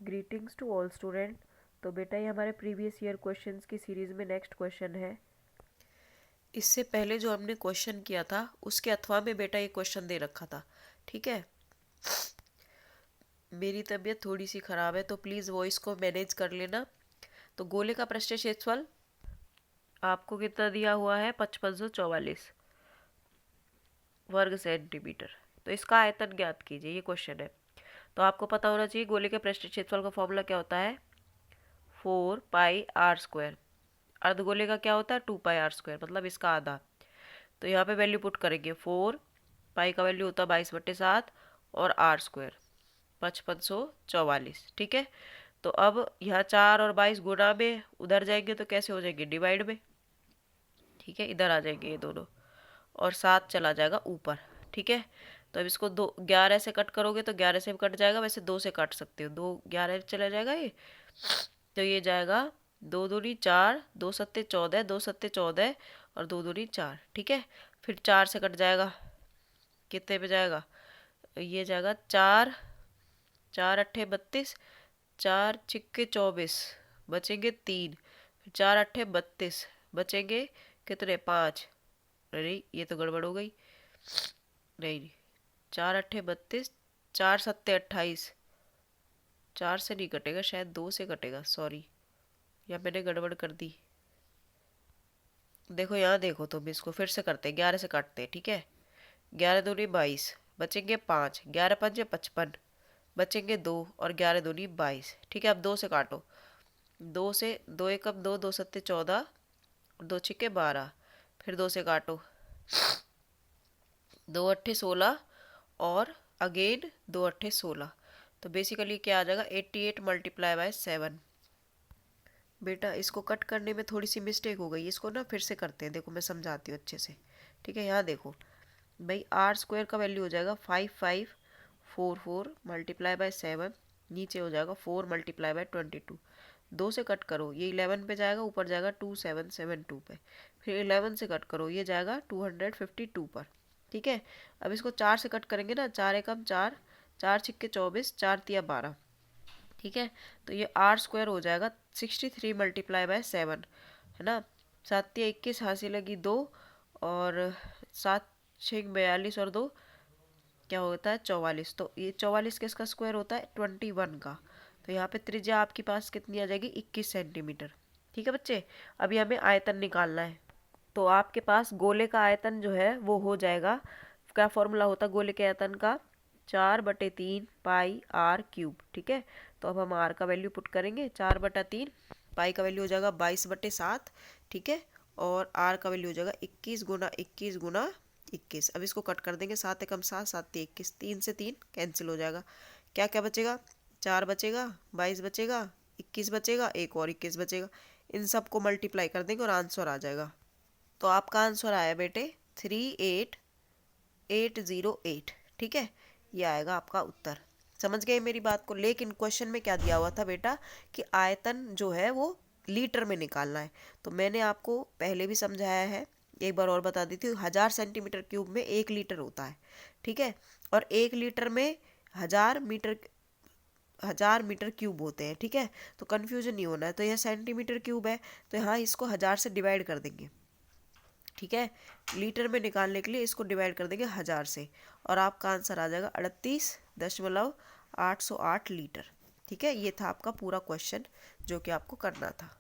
Greetings to all student. तो बेटा ये हमारे प्रीवियस ईयर क्वेश्चंस की सीरीज में नेक्स्ट क्वेश्चन है। इससे पहले जो हमने क्वेश्चन किया था उसके अथवा में बेटा ये क्वेश्चन दे रखा था। ठीक है, मेरी तबीयत थोड़ी सी ख़राब है तो प्लीज़ वॉइस को मैनेज कर लेना। तो गोले का पृष्ठ क्षेत्रफल आपको कितना दिया हुआ है, 5544 वर्ग सेंटीमीटर। तो इसका आयतन ज्ञात कीजिए, ये क्वेश्चन है। तो आपको पता होना चाहिए गोले के पृष्ठ क्षेत्रफल का फॉर्मूला क्या होता है, 4πr²। अर्धगोले का क्या होता है, 2πr², मतलब इसका आधा। तो यहाँ पे वैल्यू पुट करेंगे, 4 पाई का वैल्यू होता है 22/7 और r² 5544। ठीक है, तो अब यहाँ 4 और 22 गुणा में उधर जाएंगे तो कैसे हो जाएंगे, डिवाइड में। ठीक है, इधर आ जाएंगे ये दोनों और 7 चला जाएगा ऊपर। ठीक है, तो अब इसको 11 से कट करोगे तो 11 से कट जाएगा, वैसे 2 से काट सकते हो, 2 11 चला जाएगा ये। तो ये जाएगा 2 दूनी 4, 2 सत्ते 14, 2 सत्ते 14 और 2 दूनी 4। ठीक है, फिर 4 से कट जाएगा, कितने पे जाएगा, ये जाएगा 4, 4 अट्ठे 32, 4 छिक्के 24, बचेंगे 3, 4 अट्ठे 32, बचेंगे कितने, 5। नहीं ये तो गड़बड़ हो गई, नहीं 4 अट्ठे 32, 4 सत्ते 28, 4 से नहीं कटेगा, शायद 2 से कटेगा, सॉरी, या मैंने गड़बड़ कर दी। देखो यहाँ देखो, तुम इसको फिर से करते हैं, 11 से काटते हैं। ठीक है, 11 दूनी 22, बचेंगे 5, 11 पंजे 55, बचेंगे 2 और 11 दूनी 22। ठीक है, अब 2 से काटो, 2 से 2 एकम 2, 2 सत्ते 14 और 2 छिक्के 12, फिर 2 से काटो, 2 अट्ठे 16 और अगेन 2 अट्ठे 16। तो बेसिकली क्या आ जाएगा, 88 मल्टीप्लाई बाय 7। बेटा इसको कट करने में थोड़ी सी मिस्टेक हो गई, इसको ना फिर से करते हैं, देखो मैं समझाती हूँ अच्छे से। ठीक है, यहाँ देखो भाई, r² का वैल्यू हो जाएगा 5544 मल्टीप्लाई बाय 7, नीचे हो जाएगा 4 मल्टीप्लाई बाय 22। 2 से कट करो, ये 11 पे जाएगा, ऊपर जाएगा 2772 पे, फिर 11 से कट करो, ये जाएगा 252 पर। ठीक है, अब इसको 4 से कट करेंगे ना, 4 एकम 4, 4 छिक्के 24, 4 तिया 12। ठीक है, तो ये r² हो जाएगा 63 मल्टीप्लाई बाय 7, है ना। 7 तिया 21, हासिल लगी 2 और 7 6 42 और 2 क्या होता है, 44। तो ये 44 किसका स्क्वायर होता है, 21 का। तो यहाँ पे त्रिज्या आपके पास कितनी आ जाएगी, 21 सेंटीमीटर। ठीक है बच्चे, अभी हमें आयतन निकालना है। तो आपके पास गोले का आयतन जो है वो हो जाएगा, क्या फॉर्मूला होता है गोले के आयतन का, 4/3 पाई r³। ठीक है, तो अब हम r का वैल्यू पुट करेंगे, 4/3 पाई का वैल्यू हो जाएगा 22/7। ठीक है, और r का वैल्यू हो जाएगा 21 गुना 21 गुना 21। अब इसको कट कर देंगे, 7 एकम 7, 7 21, 3 से 3 कैंसिल हो जाएगा, क्या क्या बचेगा, 4 बचेगा, 22 बचेगा, 21 बचेगा, एक और 21 बचेगा। इन सब को मल्टीप्लाई कर देंगे और आंसर आ जाएगा। तो आपका आंसर आया बेटे 38808। ठीक है, ये आएगा आपका उत्तर। समझ गए मेरी बात को। लेकिन क्वेश्चन में क्या दिया हुआ था बेटा, कि आयतन जो है वो लीटर में निकालना है। तो मैंने आपको पहले भी समझाया है, एक बार और बता देती हूँ, 1000 सेंटीमीटर क्यूब में 1 लीटर होता है। ठीक है, और 1 लीटर में 1000 मीटर क्यूब होते हैं। ठीक है, तो कन्फ्यूजन नहीं होना है। तो यह सेंटीमीटर क्यूब है, तो यहाँ इसको 1000 से डिवाइड कर देंगे। ठीक है, लीटर में निकालने के लिए इसको डिवाइड कर देंगे 1000 से, और आपका आंसर आ जाएगा 38.808 लीटर। ठीक है, ये था आपका पूरा क्वेश्चन जो कि आपको करना था।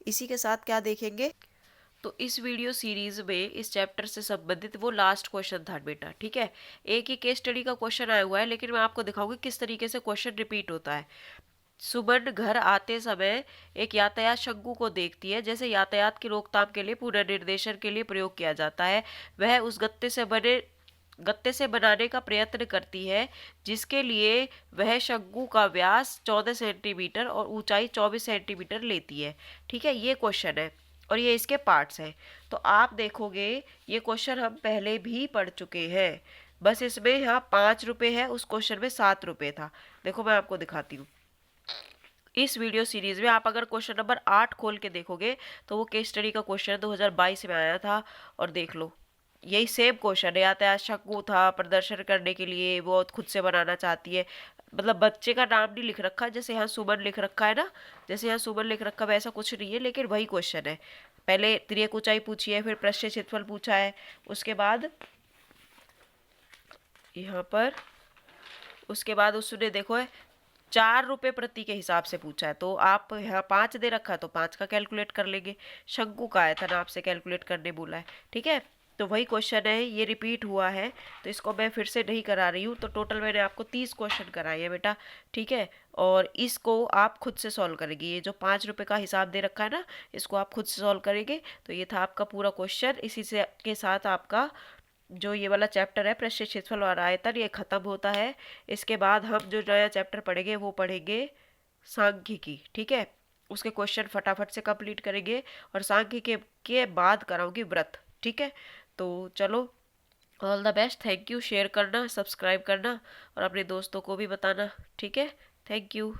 इसी के साथ क्या देखेंगे, तो इस वीडियो सीरीज में इस चैप्टर से संबंधित वो लास्ट क्वेश्चन था बेटा। ठीक है, एक ही केस स्टडी का क्वेश्चन आया हुआ है, लेकिन मैं आपको दिखाऊंगी किस तरीके से क्वेश्चन रिपीट होता है। सुमन घर आते समय एक यातायात शंकु को देखती है, जैसे यातायात की रोकथाम के लिए पुनर्निर्देशन के लिए प्रयोग किया जाता है। वह उस गत्ते से बनाने का प्रयत्न करती है, जिसके लिए वह शंकु का व्यास 14 सेंटीमीटर और ऊंचाई 24 सेंटीमीटर लेती है। ठीक है, ये क्वेश्चन है और ये इसके पार्ट्स हैं। तो आप देखोगे ये क्वेश्चन हम पहले भी पढ़ चुके हैं, बस इसमें यहाँ 5 रुपये है, उस क्वेश्चन में 7 रुपये था। देखो मैं आपको दिखाती हूँ। इस वीडियो सीरीज में आप अगर क्वेश्चन नंबर 8 खोल के देखोगे तो वो केस स्टडी का क्वेश्चन 2022 में आया था, और देख लो यही सेम क्वेश्चन है। यातायात शंकु था, प्रदर्शन करने के लिए वो खुद से बनाना चाहती है, मतलब बच्चे का नाम नहीं लिख रखा, जैसे यहाँ सुमन लिख रखा है ना, जैसे यहाँ सुमन लिख रखा वैसा कुछ नहीं है, लेकिन वही क्वेश्चन है। पहले तिर्यक ऊंचाई पूछी है, फिर पृष्ठ क्षेत्रफल पूछा है, उसके बाद यहाँ पर उसके बाद उसने देखो है 4 रुपए प्रति के हिसाब से पूछा है, तो आप यहाँ 5 दे रखा है तो 5 का कैलकुलेट कर लेंगे। शंकु का आयतन आपसे कैलकुलेट करने बोला है, ठीक है। तो वही क्वेश्चन है, ये रिपीट हुआ है, तो इसको मैं फिर से नहीं करा रही हूँ। तो टोटल मैंने आपको 30 क्वेश्चन कराए हैं बेटा, ठीक है। और इसको आप खुद से सॉल्व करेंगे, ये जो 5 रुपए का हिसाब दे रखा है ना, इसको आप खुद से सॉल्व करेंगे। तो ये था आपका पूरा क्वेश्चन। इसी से के साथ आपका जो ये वाला चैप्टर है पृष्ठ क्षेत्रफल और आयतन, ये खत्म होता है। इसके बाद हम जो नया चैप्टर पढ़ेंगे वो पढ़ेंगे सांख्यिकी, ठीक है। उसके क्वेश्चन फटाफट से कंप्लीट करेंगे, और सांख्यिकी के बाद कराऊंगी व्रत, ठीक है। तो चलो, all the best, thank you. Share करना, सब्सक्राइब करना और अपने दोस्तों को भी बताना, ठीक है। Thank you.